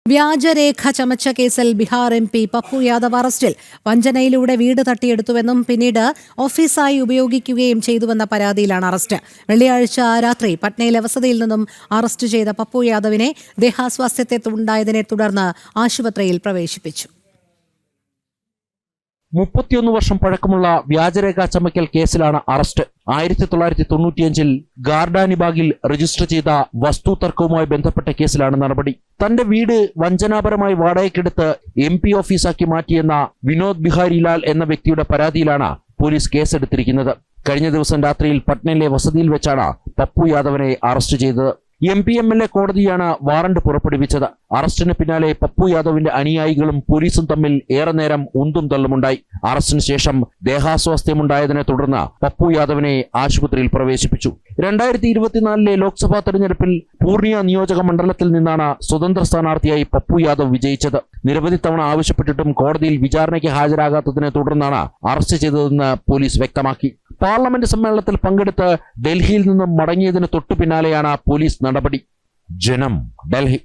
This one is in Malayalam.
വ്യാജരേഖ ചമച്ച കേസിൽ ബീഹാർ MP പപ്പു യാദവ് അറസ്റ്റിൽ. വഞ്ചനയിലൂടെ വീട് തട്ടിയെടുത്തുവെന്നും പിന്നീട് ഓഫീസായി ഉപയോഗിക്കുകയും ചെയ്തുവെന്ന പരാതിയിലാണ് അറസ്റ്റ്. വെള്ളിയാഴ്ച രാത്രി പട്നയിലെ വസതിയിൽ നിന്നും അറസ്റ്റ് ചെയ്ത പപ്പു യാദവിനെ ദേഹാസ്വാസ്ഥ്യത്തെ ഉണ്ടായതിനെ തുടർന്ന് ആശുപത്രിയിൽ പ്രവേശിപ്പിച്ചു. 31 വർഷം പഴക്കമുള്ള വ്യാജരേഖ ചമക്കൽ കേസിലാണ് അറസ്റ്റ്. 1995 ഗാർഡാനിബാഗിൽ രജിസ്റ്റർ ചെയ്ത വസ്തു തർക്കവുമായി ബന്ധപ്പെട്ട കേസിലാണ് നടപടി. തന്റെ വീട് വഞ്ചനാപരമായി വാടകയ്ക്കെടുത്ത് MP ഓഫീസാക്കി മാറ്റിയെന്ന വിനോദ് ബിഹാരി ലാൽ എന്ന വ്യക്തിയുടെ പരാതിയിലാണ് പോലീസ് കേസെടുത്തിരിക്കുന്നത്. കഴിഞ്ഞ ദിവസം രാത്രിയിൽ പട്നയിലെ വസതിയിൽ വെച്ചാണ് പപ്പു യാദവിനെ അറസ്റ്റ് ചെയ്തത്. MP MLA കോടതിയാണ് വാറണ്ട് പുറപ്പെടുവിച്ചത്. അറസ്റ്റിന് പിന്നാലെ പപ്പു യാദവിന്റെ അനുയായികളും പോലീസും തമ്മിൽ ഏറെ നേരം ഉന്തും തള്ളുമുണ്ടായി. അറസ്റ്റിന് ശേഷം ദേഹാസ്വാസ്ഥ്യമുണ്ടായതിനെ തുടർന്ന് പപ്പു യാദവിനെ ആശുപത്രിയിൽ പ്രവേശിപ്പിച്ചു. 2024 ലോക്സഭാ തെരഞ്ഞെടുപ്പിൽ പൂർണിയ നിയോജക മണ്ഡലത്തിൽ നിന്നാണ് സ്വതന്ത്ര സ്ഥാനാർത്ഥിയായി പപ്പു യാദവ് വിജയിച്ചത്. നിരവധി തവണ ആവശ്യപ്പെട്ടിട്ടും കോടതിയിൽ വിചാരണയ്ക്ക് ഹാജരാകാത്തതിനെ തുടർന്നാണ് അറസ്റ്റ് ചെയ്തതെന്ന് പോലീസ് വ്യക്തമാക്കി. പാർലമെന്റ് സമ്മേളനത്തിൽ പങ്കെടുത്ത് ഡൽഹിയിൽ നിന്നും മടങ്ങിയതിന് തൊട്ടു പിന്നാലെയാണ് പോലീസ് നടപടി. ജനം, ഡൽഹി.